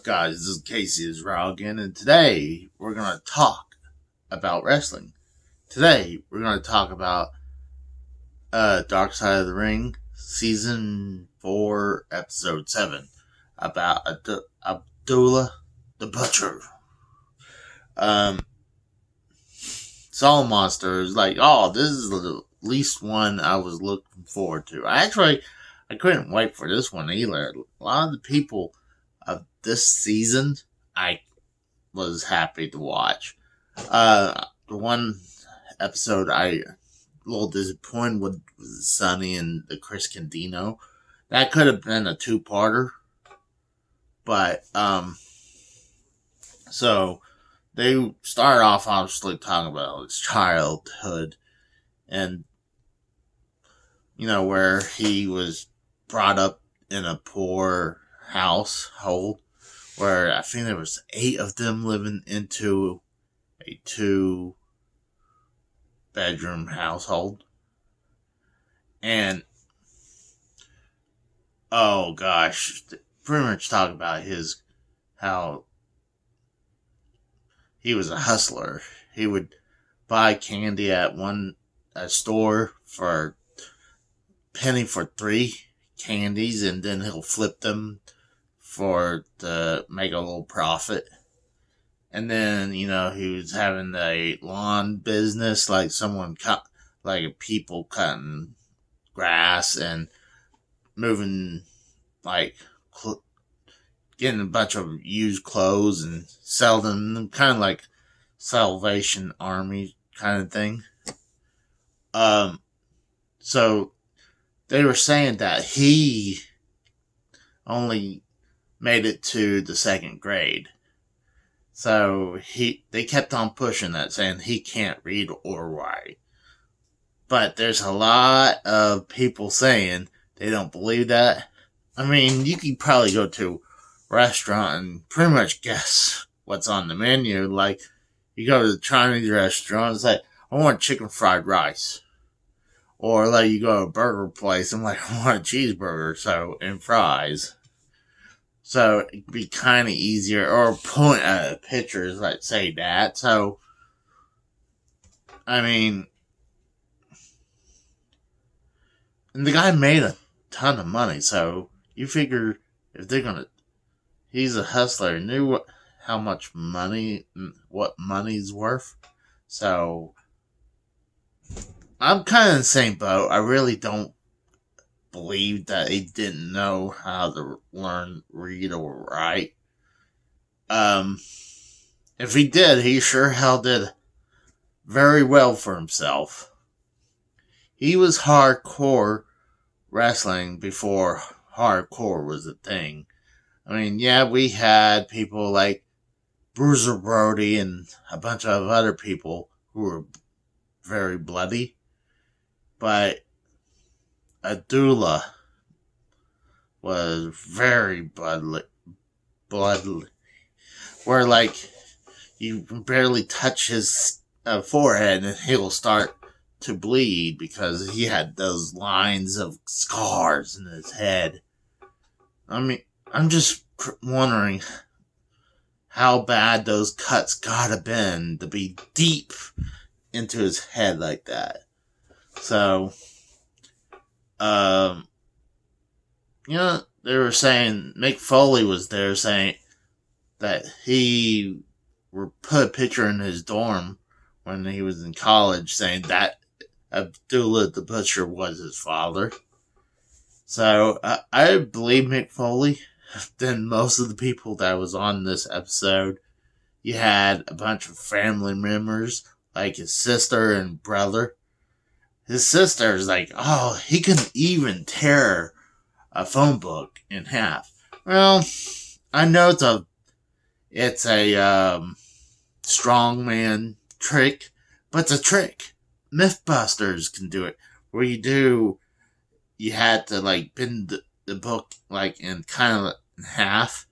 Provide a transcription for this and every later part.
guys? This is Casey Israel again, and today we're going to talk about wrestling. Today we're going to talk about Dark Side of the Ring, Season 4, Episode 7, about Abdullah the Butcher. Soul Monster is like, oh, this is the least one I was looking forward to. I couldn't wait for this one either. A lot of the people of this season, I was happy to watch. The one episode I a little disappointed with was Sonny and the Chris Candino. That could have been a two-parter. But, so they start off obviously talking about his childhood and, where he was brought up in a poor household where I think there was 8 of them living into a 2-bedroom household. And, oh gosh, pretty much talk about how he was a hustler. He would buy candy at a store for penny for 3 candies, and then he'll flip them to make a little profit. And then, he was having a lawn business, like people cutting grass and moving, getting a bunch of used clothes and selling them, kind of like Salvation Army kind of thing. So they were saying that he only made it to the 2nd grade. So they kept on pushing that, saying he can't read or write. But there's a lot of people saying they don't believe that. I mean, you could probably go to a restaurant and pretty much guess what's on the menu. Like, you go to the Chinese restaurant, it's like, I want chicken fried rice. Or like you go to a burger place, I'm like, I want a cheeseburger, and fries. So it'd be kind of easier, or point at pictures that say that. So, I mean, and the guy made a ton of money, so you figure if he's a hustler, knew how much money, what money's worth. So, I'm kind of in the same boat. I really don't believe that he didn't know how to learn, read, or write. If he did, he sure hell did very well for himself. He was hardcore wrestling before hardcore was a thing. I mean, yeah, we had people like Bruiser Brody and a bunch of other people who were very bloody. But Abdullah was very bloody. Where, you can barely touch his forehead and he'll start to bleed because he had those lines of scars in his head. I mean, I'm just wondering how bad those cuts gotta been to be deep into his head like that. So, they were saying, Mick Foley was there saying that he put a picture in his dorm when he was in college saying that Abdullah the Butcher was his father. So, I believe Mick Foley. Then most of the people that was on this episode, you had a bunch of family members, like his sister and brother. His sister is like, oh, he can even tear a phone book in half. Well, I know it's a strongman trick, but it's a trick. Mythbusters can do it. Where you had to bend the book in kind of in half,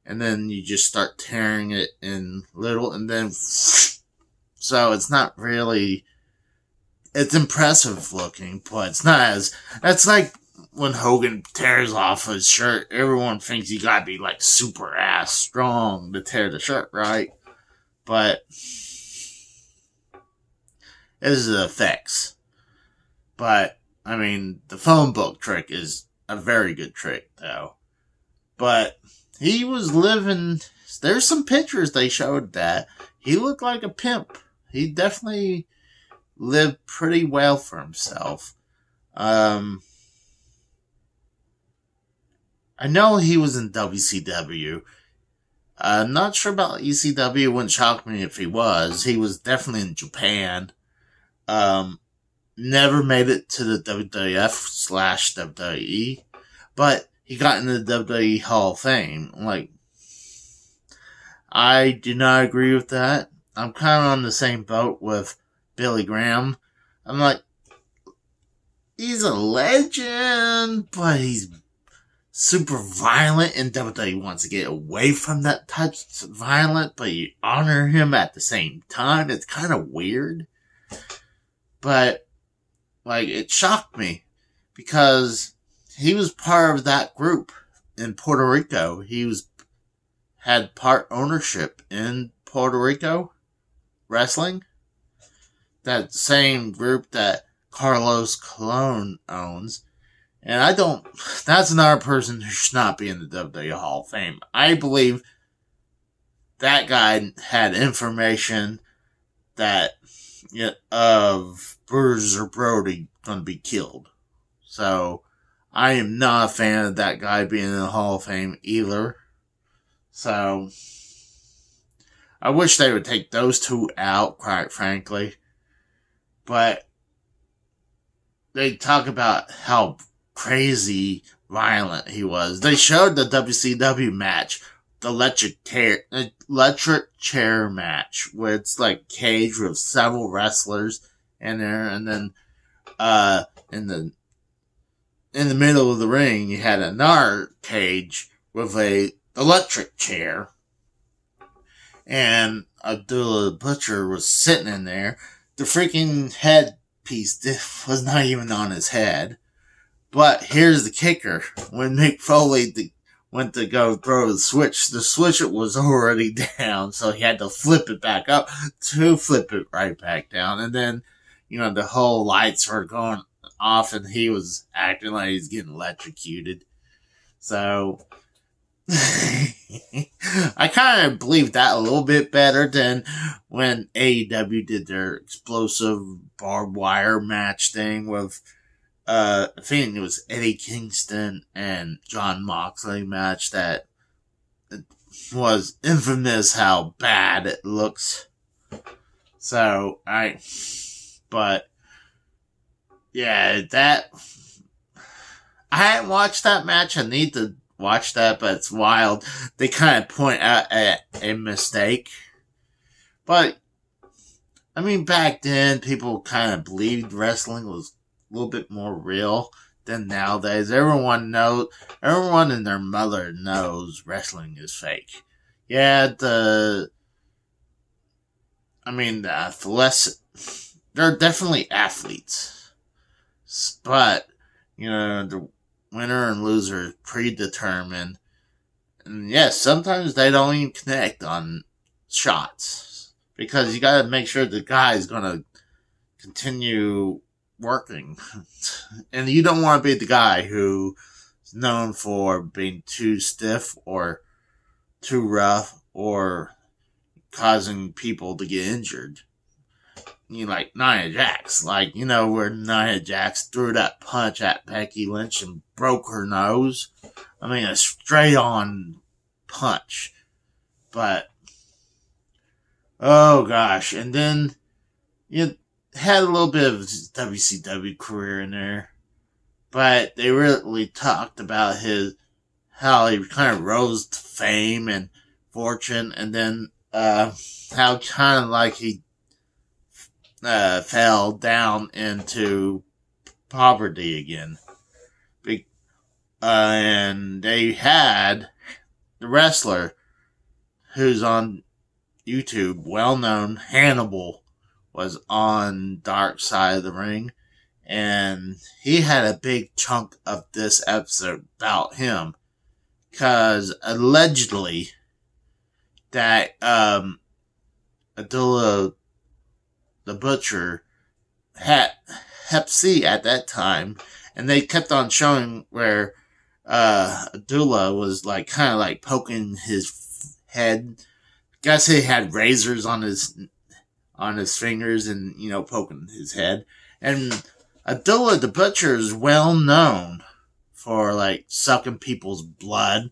and then you just start tearing it in little, and then so it's not really. It's impressive looking, but it's not as. That's like when Hogan tears off his shirt, everyone thinks you gotta be like super ass strong to tear the shirt, right? But it is the effects. But, I mean, the phone book trick is a very good trick, though. But he was living... There's some pictures they showed that he looked like a pimp. He definitely lived pretty well for himself. I know he was in WCW. I'm not sure about ECW. Wouldn't shock me if he was. He was definitely in Japan. Never made it to the WWF/WWE, but he got into the WWE Hall of Fame. Like, I do not agree with that. I'm kind of on the same boat with Billy Graham. I'm like, he's a legend, but he's super violent, and WWE wants to get away from that touch violent, but you honor him at the same time. It's kind of weird. But, like, it shocked me because he was part of that group in Puerto Rico. He had part ownership in Puerto Rico wrestling. That same group that Carlos Colon owns. And that's another person who should not be in the WWE Hall of Fame. I believe that guy had information that of Bruiser Brody going to be killed. So, I am not a fan of that guy being in the Hall of Fame either. So, I wish they would take those two out, quite frankly. But, they talk about how crazy violent he was. They showed the WCW match, the electric chair match, where it's like cage with several wrestlers in there, and then in the middle of the ring you had another cage with a electric chair, and Abdullah the Butcher was sitting in there. The freaking headpiece was not even on his head. But here's the kicker. When Mick Foley went to go throw the switch was already down, so he had to flip it back up to flip it right back down. And then, the whole lights were going off and he was acting like he's getting electrocuted. So, I kind of believe that a little bit better than when AEW did their explosive barbed wire match thing with I think it was Eddie Kingston and John Moxley match that was infamous how bad it looks. So, but, yeah, I hadn't watched that match. I need to watch that, but it's wild. They kind of point out a mistake. But, I mean, back then, people kind of believed wrestling was a little bit more real than nowadays. Everyone and their mother knows wrestling is fake. Yeah, the athletes, they're definitely athletes. But, the winner and loser is predetermined. And yes, sometimes they don't even connect on shots. Because you gotta make sure the guy's gonna continue working. And you don't want to be the guy who is known for being too stiff or too rough or causing people to get injured. Like Nia Jax. Where Nia Jax threw that punch at Becky Lynch and broke her nose. A straight on punch. But, oh gosh. And then, had a little bit of WCW career in there, but they really talked about how he kind of rose to fame and fortune, and then how kind of like he fell down into poverty again. And they had the wrestler who's on YouTube, well known, Hannibal, was on Dark Side of the Ring, And he had a big chunk of this episode about him. Because allegedly, that Abdullah the Butcher had Hep C at that time. And they kept on showing where Abdullah was like kind of like poking his head. Guess he had razors on his fingers and, you know, poking his head. And Abdullah the Butcher is well known for like sucking people's blood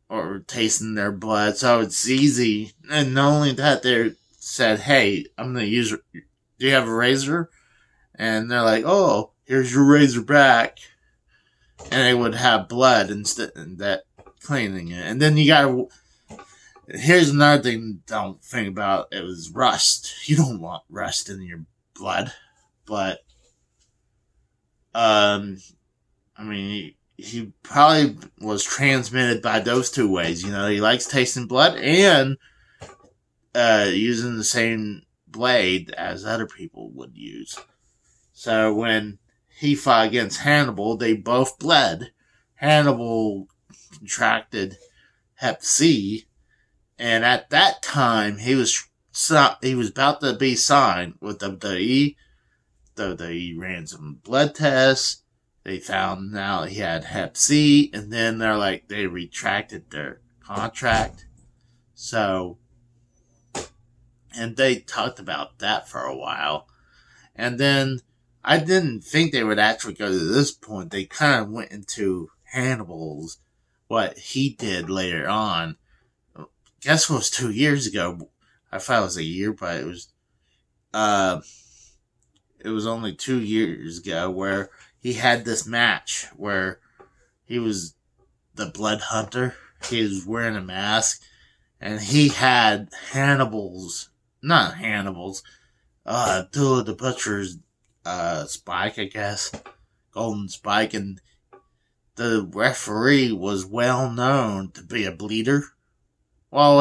or tasting their blood, so it's easy. And not only that, they said, "Hey, I'm gonna use. Do you have a razor?" And they're like, "Oh, here's your razor back." And they would have blood instead of that cleaning it. And then you got. Here's another thing don't think about. It was rust. You don't want rust in your blood. But, I mean, he probably was transmitted by those two ways. You know, he likes tasting blood and using the same blade as other people would use. So when he fought against Hannibal, they both bled. Hannibal contracted Hep C. And at that time, he was about to be signed with WWE. WWE ran some blood tests. They found out he had Hep C, and then they retracted their contract. So, and they talked about that for a while. And then I didn't think they would actually go to this point. They kind of went into Hannibal's, what he did later on. Guess what was 2 years ago? I thought it was a year, but it was only 2 years ago where he had this match where he was the blood hunter. He was wearing a mask, and he had Abdullah the Butcher's spike, I guess, golden spike, and the referee was well known to be a bleeder. Well,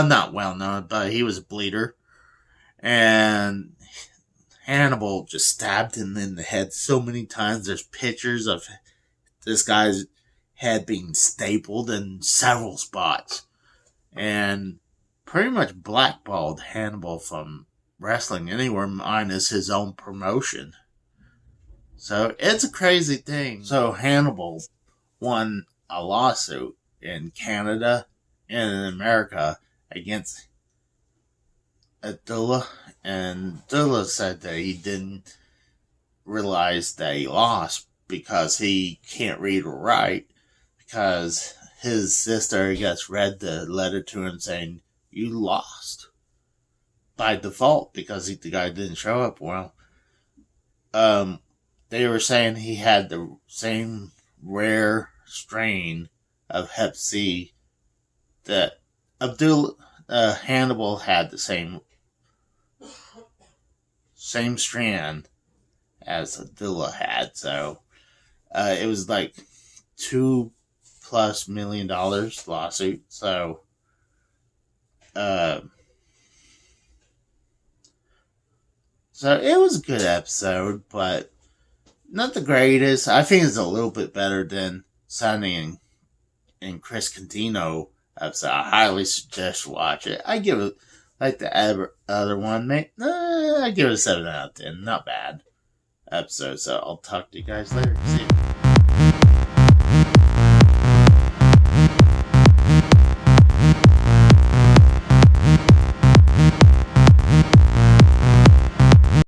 not well known, but he was a bleeder. And Hannibal just stabbed him in the head so many times. There's pictures of this guy's head being stapled in several spots. And pretty much blackballed Hannibal from wrestling anywhere minus his own promotion. So it's a crazy thing. So Hannibal won a lawsuit in Canada and in America against Abdullah, and Abdullah said that he didn't realize that he lost because he can't read or write, because his sister, I guess, read the letter to him saying, "You lost," by default, because the guy didn't show up. Well, they were saying he had the same rare strain of Hep C that Hannibal had, the same strand as Abdullah had. So it was like $2+ million lawsuit. So it was a good episode, but not the greatest. I think it's a little bit better than Sonny and Chris Contino episode. I highly suggest you watch it. I give it, like the other one, I give it a 7 out of 10. Not bad episode. So I'll talk to you guys later. See you.